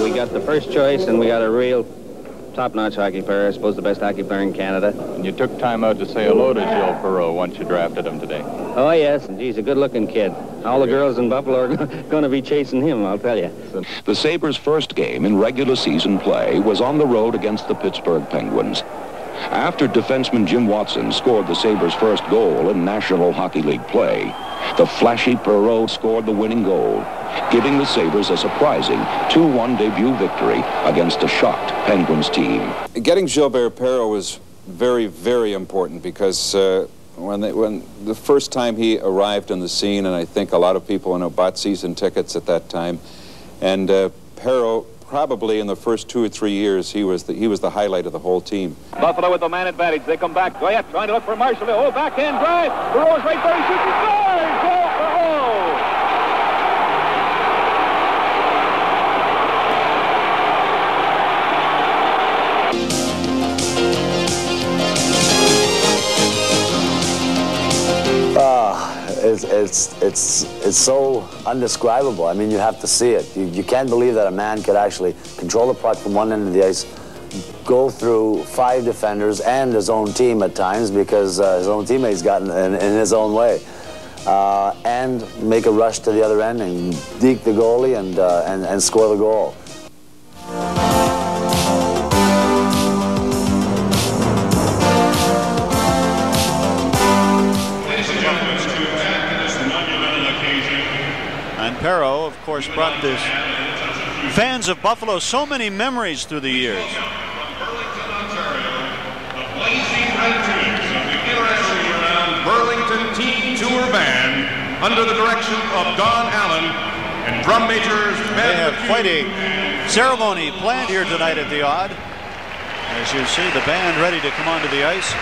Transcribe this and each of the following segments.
We got the first choice, and we got a real top-notch hockey player, I suppose the best hockey player in Canada. And you took time out to say hello to Gilles Perreault once you drafted him today. Oh, yes, and he's a good-looking kid. All the girls in Buffalo are going to be chasing him, I'll tell you. The Sabres' first game in regular season play was on the road against the Pittsburgh Penguins. After defenseman Jim Watson scored the Sabres' first goal in National Hockey League play, the flashy Perreault scored the winning goal, giving the Sabres a surprising 2-1 debut victory against a shocked Penguins team. Getting Gilbert Perreault was very, very important because when the first time he arrived on the scene, and I think a lot of people bought season tickets at that time, and Perreault, probably in the first 2 or 3 years, he was the highlight of the whole team. Buffalo with the man advantage. They come back. Goyette trying to look for Marshall. Oh, backhand drive. Perreault's right there. He shoots. He scores. Goal, Perreault. It's so undescribable. I mean, you have to see it. You can't believe that a man could actually control the puck from one end of the ice, go through 5 defenders and his own team at times because his own teammates got in his own way, and make a rush to the other end and deke the goalie and score the goal. Perreault, of course, brought the fans of Buffalo so many memories through the years. Burlington Teen Tour Band, under the direction of Don Allen and drum majors. They have quite a ceremony planned here tonight at the Odd. As you see, the band ready to come onto the ice.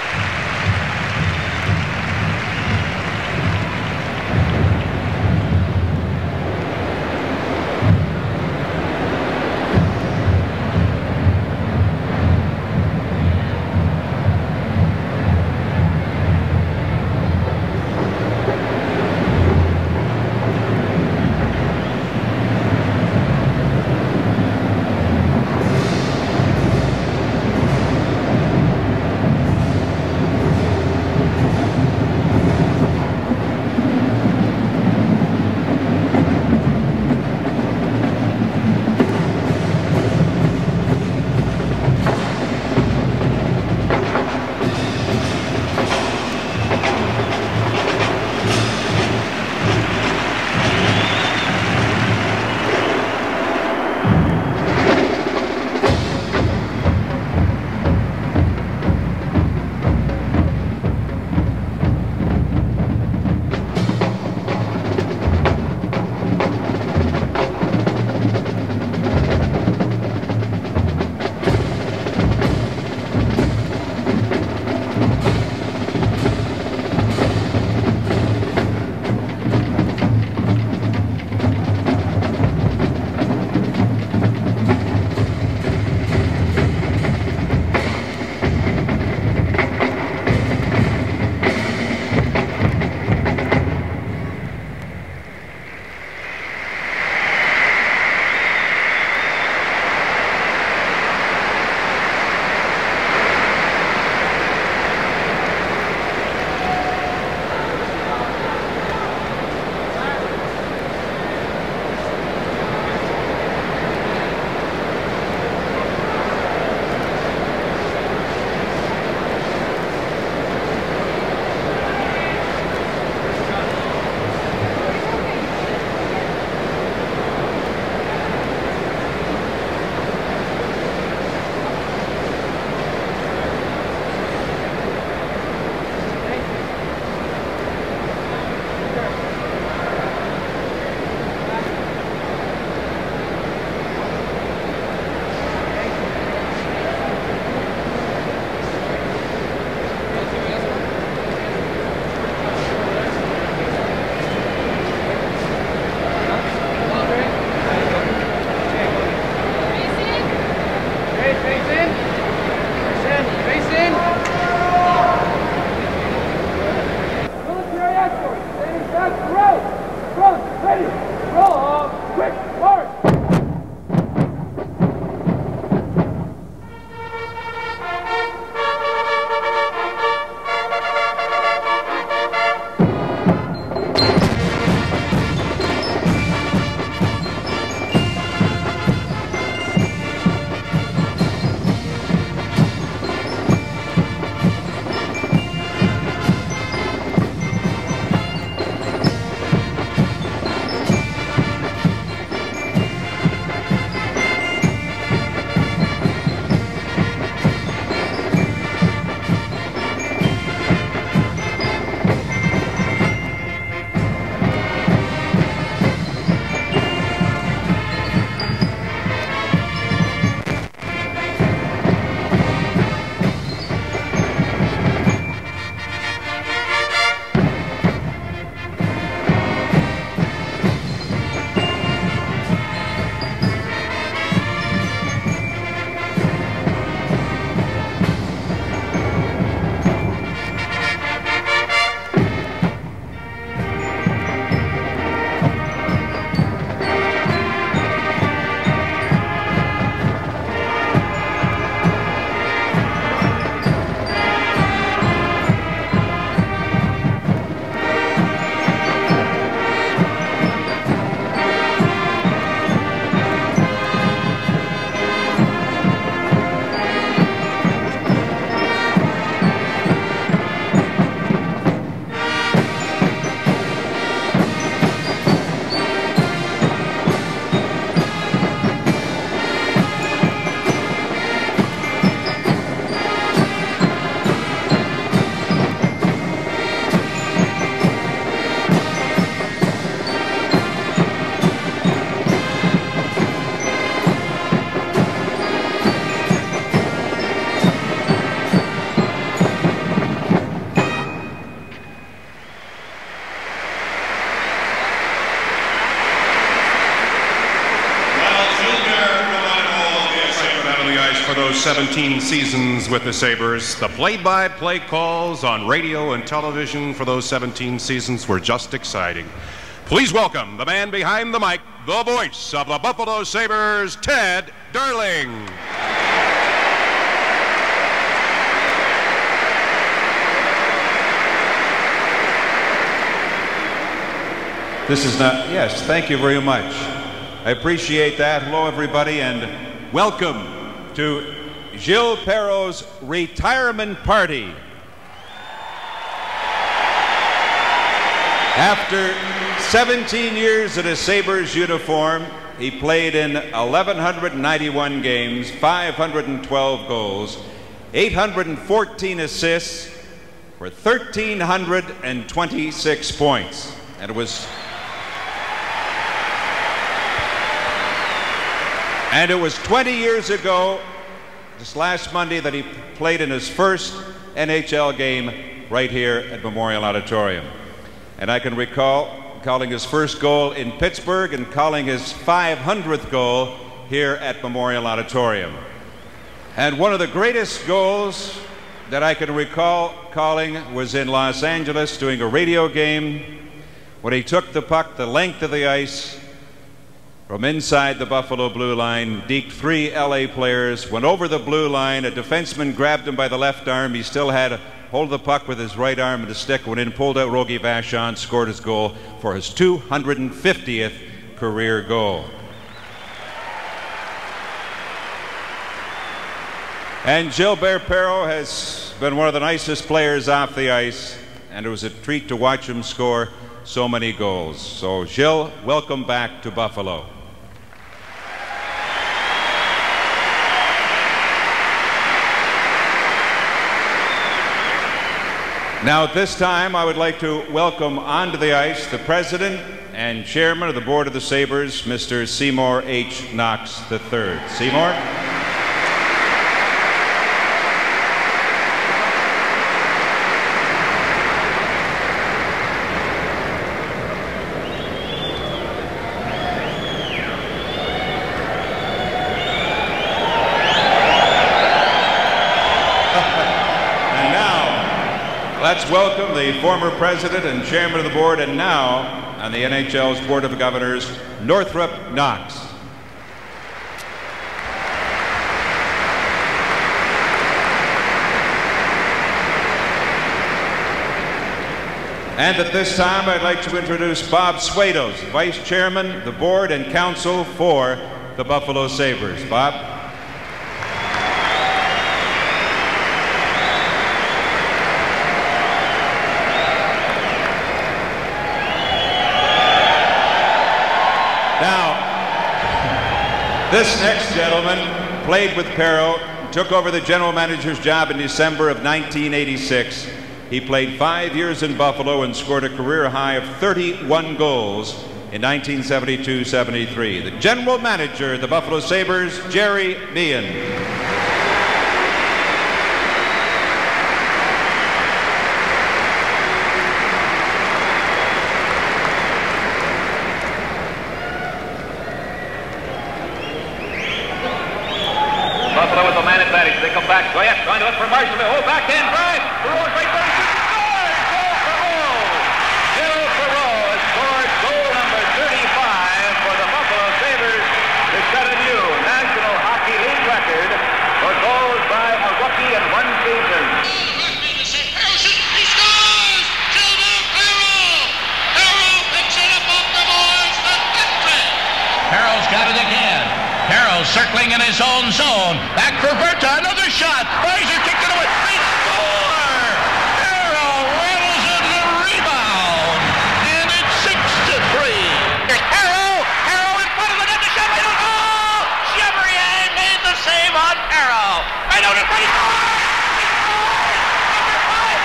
for those 17 seasons with the Sabres. The play-by-play calls on radio and television for those 17 seasons were just exciting. Please welcome the man behind the mic, the voice of the Buffalo Sabres, Ted Darling. This is not, yes, thank you very much. I appreciate that. Hello, everybody, and welcome to Gilles Perreault's retirement party. After 17 years in a Sabres uniform, he played in 1,191 games, 512 goals, 814 assists for 1,326 points. And it was 20 years ago, this last Monday, that he played in his first NHL game right here at Memorial Auditorium. And I can recall calling his first goal in Pittsburgh and calling his 500th goal here at Memorial Auditorium. And one of the greatest goals that I can recall calling was in Los Angeles doing a radio game when he took the puck the length of the ice from inside the Buffalo blue line, deked 3 LA players, went over the blue line, a defenseman grabbed him by the left arm, he still had a hold of the puck with his right arm and the stick, went in, pulled out Rogie Vachon, scored his goal for his 250th career goal. And Gilbert Perreault has been one of the nicest players off the ice, and it was a treat to watch him score so many goals. So Gilles, welcome back to Buffalo. Now at this time, I would like to welcome onto the ice the President and Chairman of the Board of the Sabres, Mr. Seymour H. Knox III. Seymour? Let's welcome the former president and chairman of the board, and now on the NHL's Board of Governors, Northrop Knox. And at this time, I'd like to introduce Bob Swados, vice chairman of the board and counsel for the Buffalo Sabres. Bob? This next gentleman played with Perreault, took over the general manager's job in December of 1986. He played 5 years in Buffalo and scored a career high of 31 goals in 1972-73. The general manager of the Buffalo Sabres, Jerry Meehan. Buffalo with the man advantage. They come back. Goyette trying to look for Marshall. Oh, backhand drive. Perreault's right there. Scores! Gilles Perreault! Gilles Perreault has scored goal number 35 for the Buffalo Sabres to set a new National Hockey League record for goals by a rookie in one season. He scores! Gilbert Perreault! Perreault picks it up off the boards for victory! Perreault's got it again. Perreault circling in his own zone. Back for Berta, another shot. Fraser kicked it away. They score! Perreault rattles in the rebound. And it's 6-3. Here's Perreault! Perreault in front of the net to shove it. Oh! Chevrier made the save on Perreault. Right out in front. He scores! Number 500!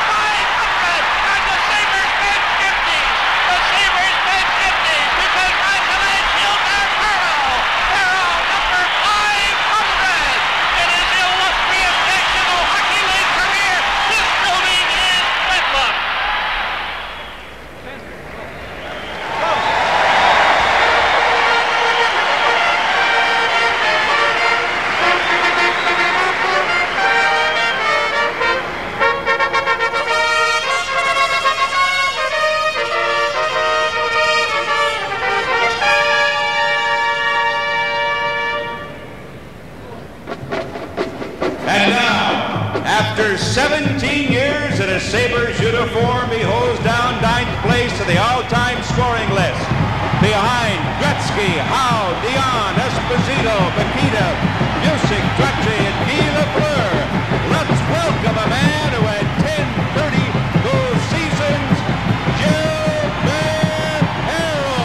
500! And the Sabres make 50s. The Sabres make 50s because Michael Gilbert Perreault. Perreault number 500 in his illustrious National Hockey League career. This building is bedlam. After 17 years in a Sabres uniform, he holds down 9th place in the all-time scoring list. Behind Gretzky, Howe, Dion, Esposito, Bakita, Busick, Trottier, and Guy Lafleur. Let's welcome a man who had 10 30-goal seasons, Gilbert Perreault.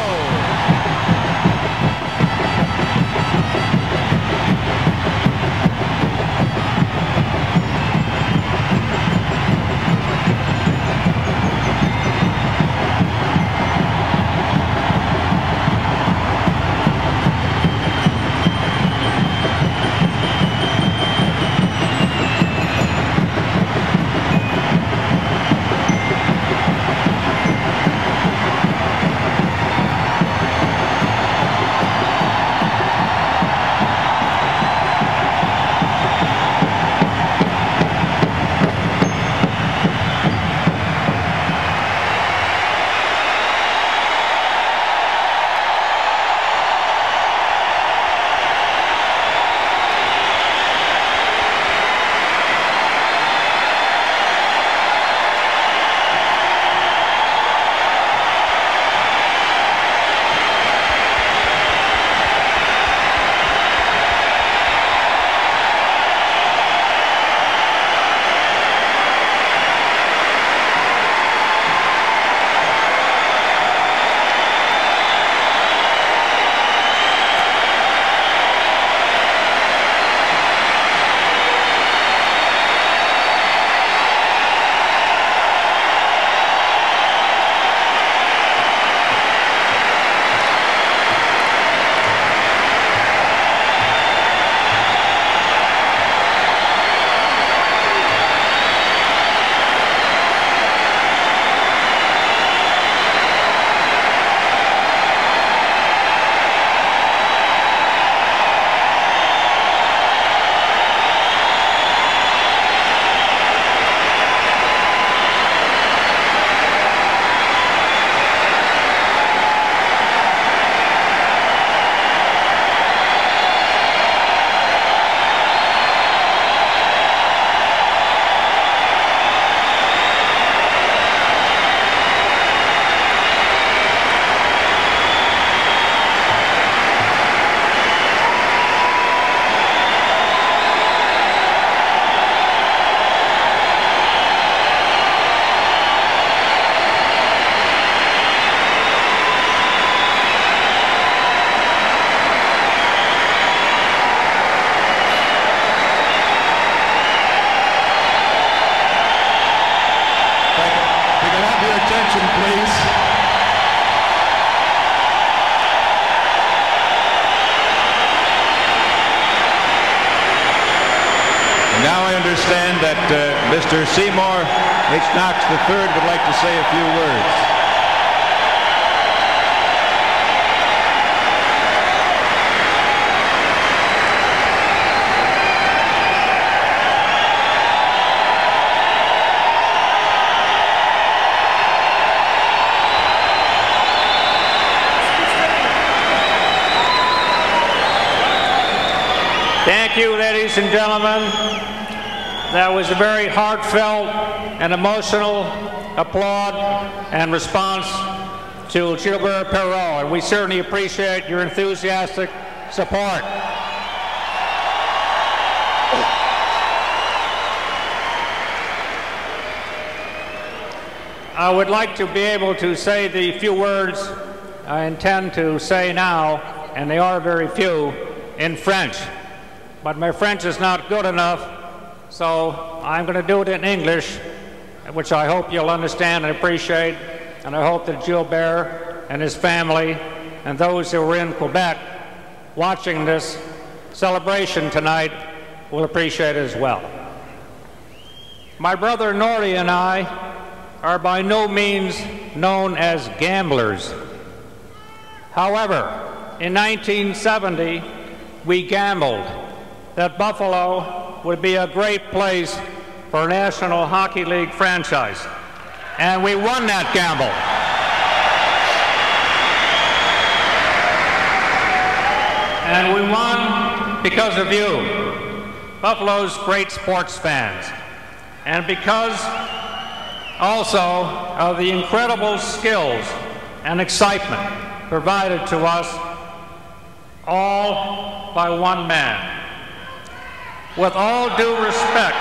understand that Mr. Seymour H. Knox III would like to say a few words. Thank you, ladies and gentlemen. That was a very heartfelt and emotional applaud and response to Gilbert Perreault, and we certainly appreciate your enthusiastic support. I would like to be able to say the few words I intend to say now, and they are very few, in French. But my French is not good enough, so I'm going to do it in English, which I hope you'll understand and appreciate, and I hope that Gilbert and his family and those who are in Quebec watching this celebration tonight will appreciate it as well. My brother Norrie and I are by no means known as gamblers. However, in 1970, we gambled that Buffalo would be a great place for a National Hockey League franchise. And we won that gamble. And we won because of you, Buffalo's great sports fans. and because also of the incredible skills and excitement provided to us all by one man. With all due respect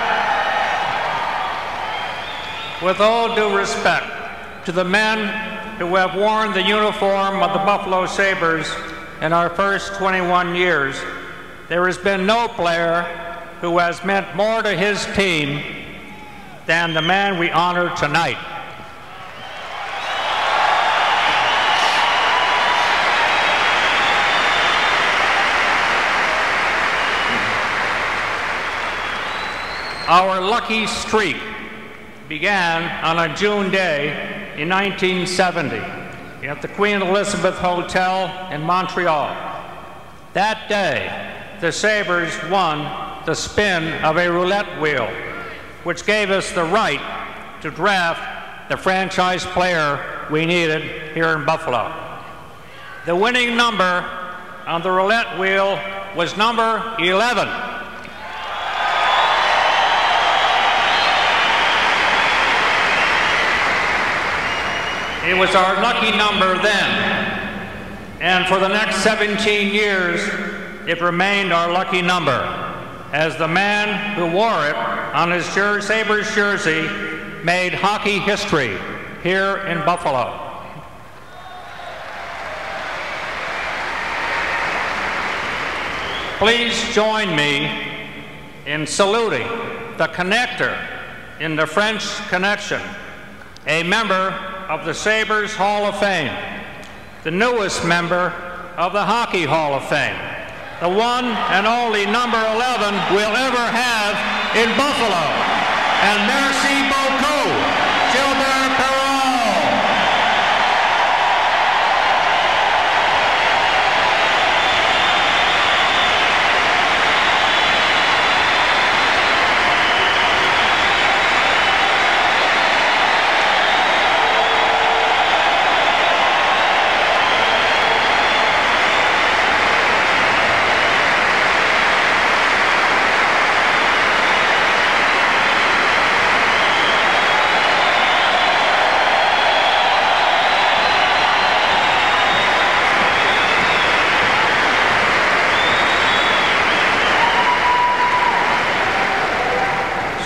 to the men who have worn the uniform of the Buffalo Sabres in our first 21 years, there has been no player who has meant more to his team than the man we honor tonight. Our lucky streak began on a June day in 1970 at the Queen Elizabeth Hotel in Montreal. That day, the Sabres won the spin of a roulette wheel, which gave us the right to draft the franchise player we needed here in Buffalo. The winning number on the roulette wheel was number 11. It was our lucky number then, and for the next 17 years, it remained our lucky number, as the man who wore it on his Sabres jersey made hockey history here in Buffalo. Please join me in saluting the connector in the French Connection, a member of the Sabres Hall of Fame, the newest member of the Hockey Hall of Fame, the one and only number 11 we'll ever have in Buffalo. And merci beaucoup, Gilbert Perreault.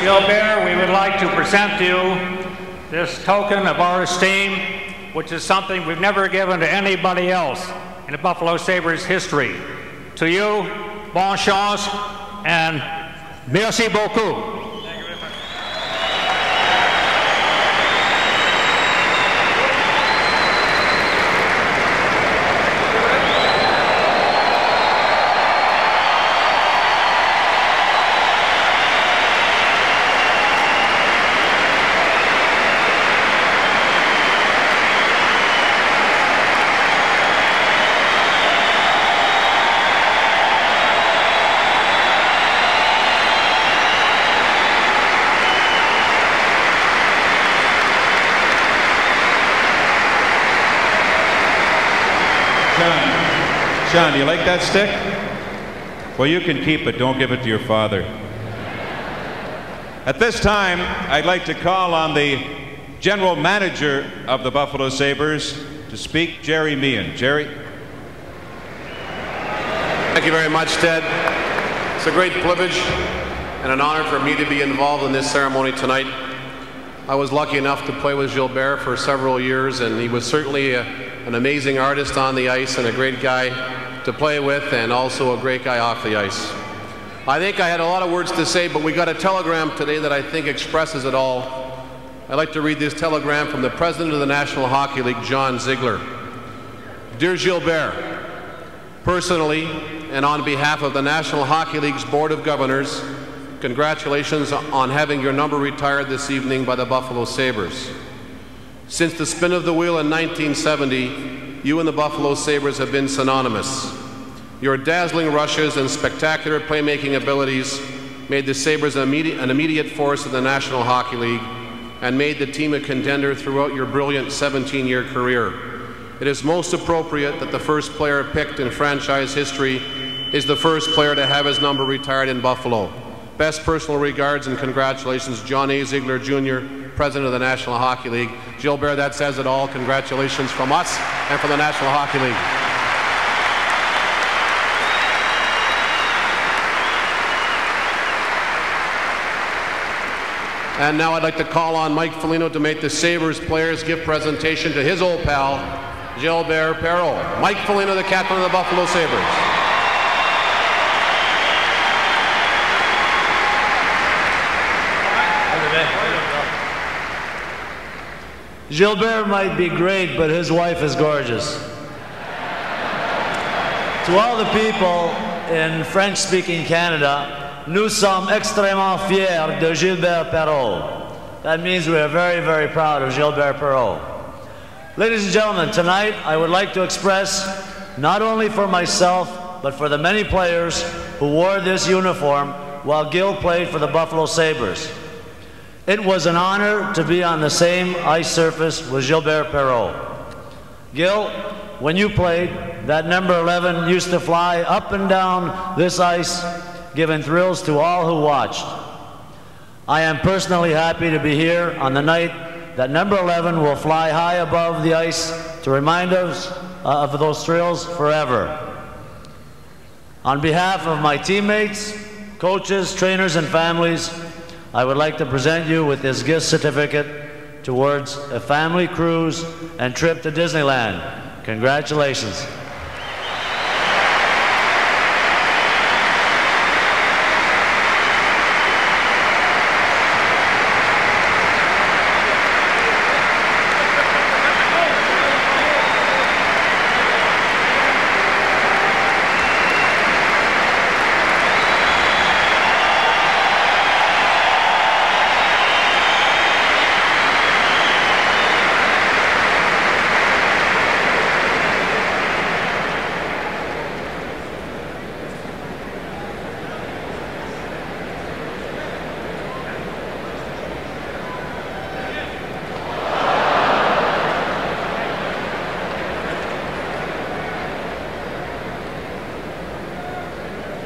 Gilbert, we would like to present to you this token of our esteem, which is something we've never given to anybody else in the Buffalo Sabres history. To you, bonne chance, and merci beaucoup. John, do you like that stick? Well, you can keep it. Don't give it to your father. At this time, I'd like to call on the general manager of the Buffalo Sabres to speak, Jerry Meehan. Jerry? Thank you very much, Ted. It's a great privilege and an honor for me to be involved in this ceremony tonight. I was lucky enough to play with Gilbert for several years, and he was certainly an amazing artist on the ice and a great guy to play with, and also a great guy off the ice. I think I had a lot of words to say, but we got a telegram today that I think expresses it all. I'd like to read this telegram from the President of the National Hockey League, John Ziegler. Dear Gilbert, personally and on behalf of the National Hockey League's Board of Governors, congratulations on having your number retired this evening by the Buffalo Sabres. Since the spin of the wheel in 1970, you and the Buffalo Sabres have been synonymous. Your dazzling rushes and spectacular playmaking abilities made the Sabres an immediate force in the National Hockey League and made the team a contender throughout your brilliant 17-year career. It is most appropriate that the first player picked in franchise history is the first player to have his number retired in Buffalo. Best personal regards and congratulations, John A. Ziegler Jr., President of the National Hockey League. Gilbert, that says it all. Congratulations from us and from the National Hockey League. And now I'd like to call on Mike Foligno to make the Sabres players gift presentation to his old pal, Gilbert Perreault. Mike Foligno, the captain of the Buffalo Sabres. Gilbert might be great, but his wife is gorgeous. To all the people in French-speaking Canada, nous sommes extrêmement fiers de Gilbert Perreault. That means we are very, very proud of Gilbert Perreault. Ladies and gentlemen, tonight I would like to express, not only for myself, but for the many players who wore this uniform while Gil played for the Buffalo Sabres. It was an honor to be on the same ice surface with Gilbert Perreault. Gil, when you played, that number 11 used to fly up and down this ice, giving thrills to all who watched. I am personally happy to be here on the night that number 11 will fly high above the ice to remind us of those thrills forever. On behalf of my teammates, coaches, trainers, and families, I would like to present you with this gift certificate towards a family cruise and trip to Disneyland. Congratulations.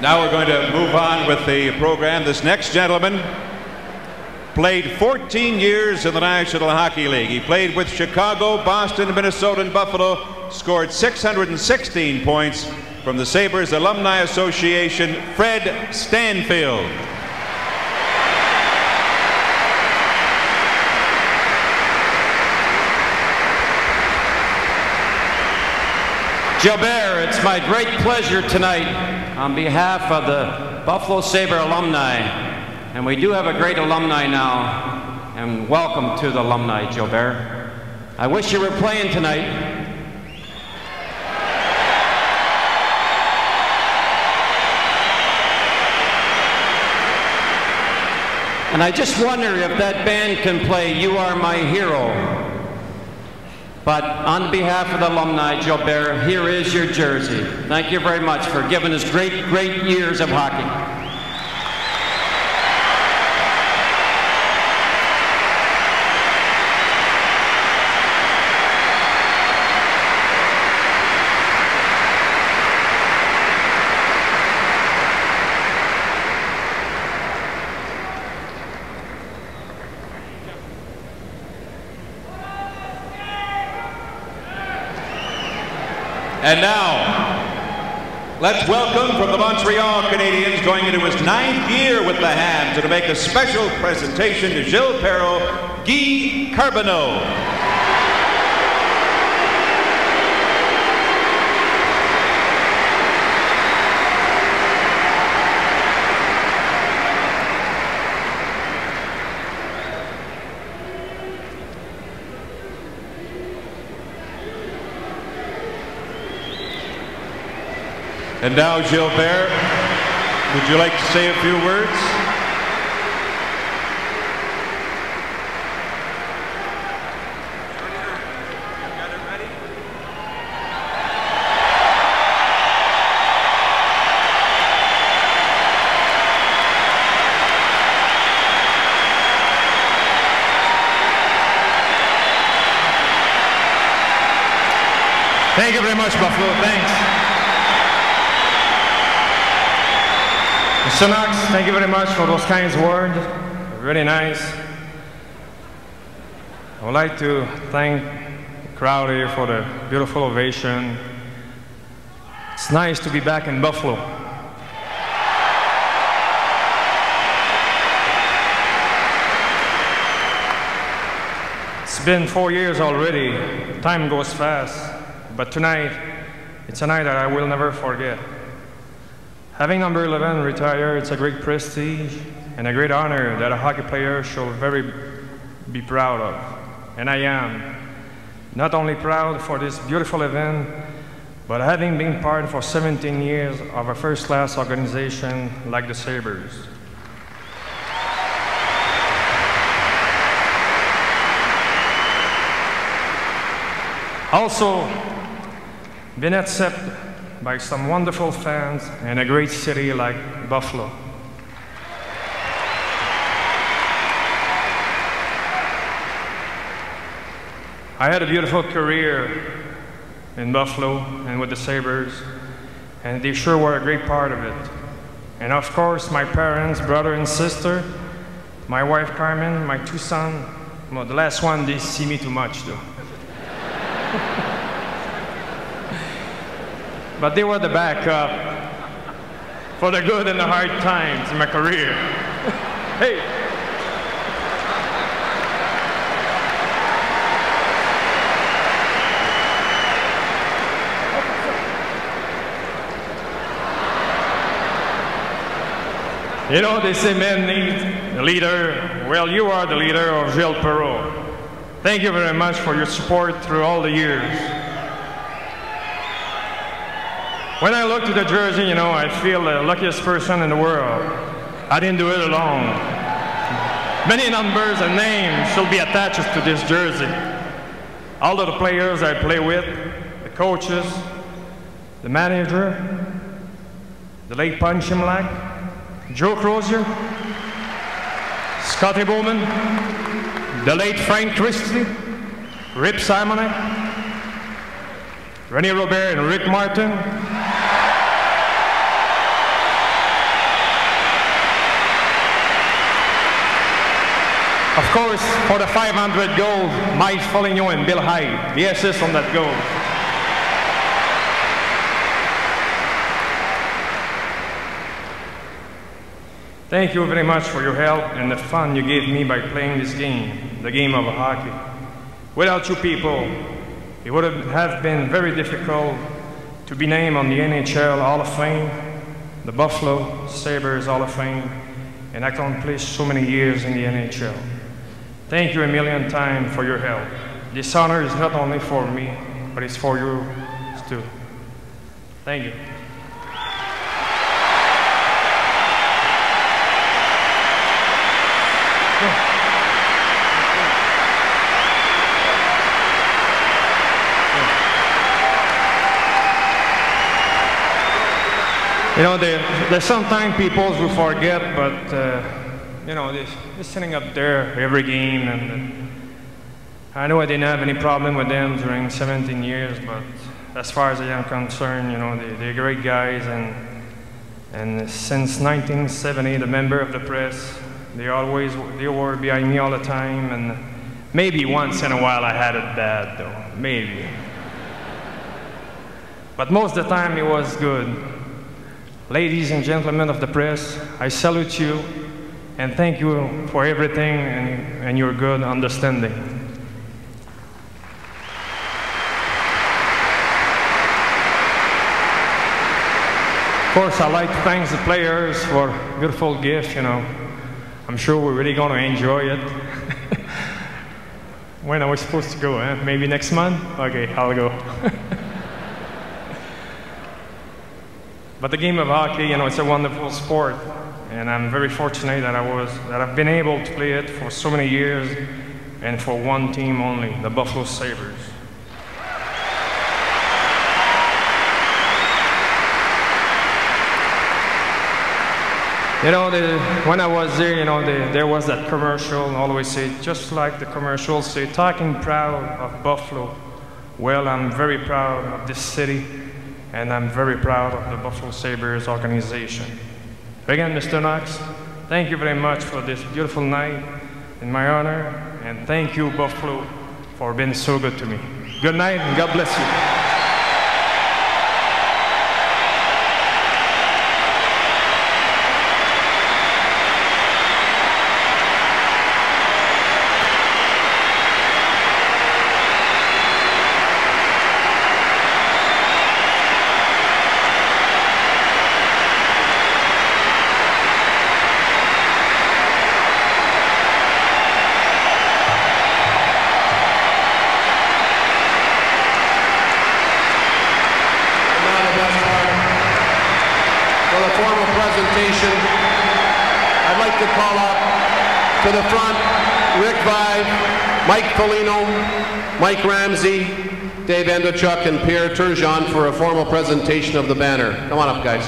Now we're going to move on with the program. This next gentleman played 14 years in the National Hockey League. He played with Chicago, Boston, Minnesota, and Buffalo, scored 616 points from the Sabres Alumni Association, Fred Stanfield. Gilbert, it's my great pleasure tonight on behalf of the Buffalo Sabre alumni, and we do have a great alumni now, and welcome to the alumni, Gilbert. I wish you were playing tonight. And I just wonder if that band can play You Are My Hero. But on behalf of the alumni, Gilbert, here is your jersey. Thank you very much for giving us great years of hockey. And now, let's welcome from the Montreal Canadiens, going into his 9th year with the Habs, and to make a special presentation to Gilles Perreault, Guy Carbonneau. And now, Gilbert, would you like to say a few words? Thank you very much, Buffalo. Thanks. Mr. Knox, thank you very much for those kind words. Really nice. I would like to thank the crowd here for the beautiful ovation. It's nice to be back in Buffalo. It's been 4 years already. Time goes fast. But tonight, it's a night that I will never forget. Having number 11 retire, it's a great prestige and a great honor that a hockey player should very be proud of. And I am not only proud for this beautiful event, but having been part for 17 years of a first-class organization like the Sabres. Also, been accepted by some wonderful fans in a great city like Buffalo. I had a beautiful career in Buffalo and with the Sabres, and they sure were a great part of it. And of course, my parents, brother and sister, my wife Carmen, my 2 sons. Well, the last one, they see me too much though. But they were the backup for the good and the hard times in my career. Hey! You know, they say men need a leader. Well, you are the leader of Gilles Perreault. Thank you very much for your support through all the years. When I look to the jersey, you know, I feel the luckiest person in the world. I didn't do it alone. Many numbers and names shall be attached to this jersey. All of the players I play with, the coaches, the manager, the late Punch Imlach, Joe Crozier, Scotty Bowman, the late Frank Christie, Rip Simonek, René Robert and Rick Martin, of course, for the 500 goals, Mike Foligno and Bill Hyde, the assist on that goal. Thank you very much for your help and the fun you gave me by playing this game, the game of hockey. Without you people, it would have been very difficult to be named on the NHL Hall of Fame, the Buffalo Sabres Hall of Fame, and accomplish so many years in the NHL. Thank you a million times for your help. This honor is not only for me, but it's for you too. Thank you. You know, there's sometimes people who forget, but you know, they're sitting up there every game, and I know I didn't have any problem with them during 17 years, but as far as I am concerned, you know, they're great guys, and since 1970, the member of the press, they were behind me all the time, and maybe once in a while I had it bad, though, maybe. But most of the time it was good. Ladies and gentlemen of the press, I salute you and thank you for everything and your good understanding. Of course, I'd like to thank the players for a beautiful gift, you know. I'm sure we're really going to enjoy it. When are we supposed to go, eh? Maybe next month? Okay, I'll go. But the game of hockey, you know, it's a wonderful sport, and I'm very fortunate that I've been able to play it for so many years, and for one team only, the Buffalo Sabres. You know, when I was there, you know, there was that commercial, always say, just like the commercial say, talking proud of Buffalo. Well, I'm very proud of this city, and I'm very proud of the Buffalo Sabres organization. Again, Mr. Knox, thank you very much for this beautiful night in my honor, and thank you, Buffalo, for being so good to me. Good night, and God bless you. I'd like to call up to the front Rick Vive, Mike Foligno, Mike Ramsey, Dave Endochuk, and Pierre Turgeon for a formal presentation of the banner. Come on up, guys.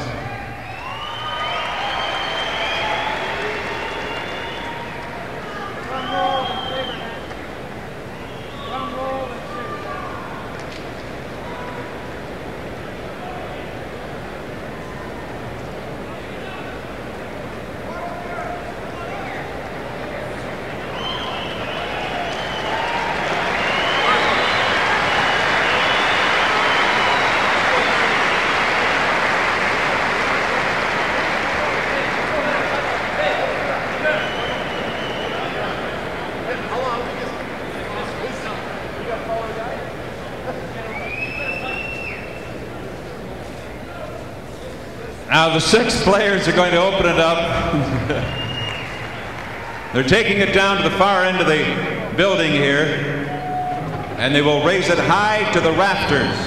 Now the 6 players are going to open it up. They're taking it down to the far end of the building here, and they will raise it high to the rafters.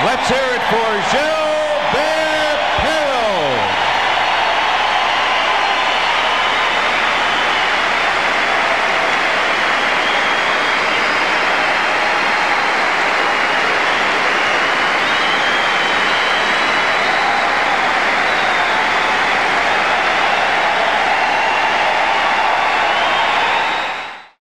Let's hear it for Gilles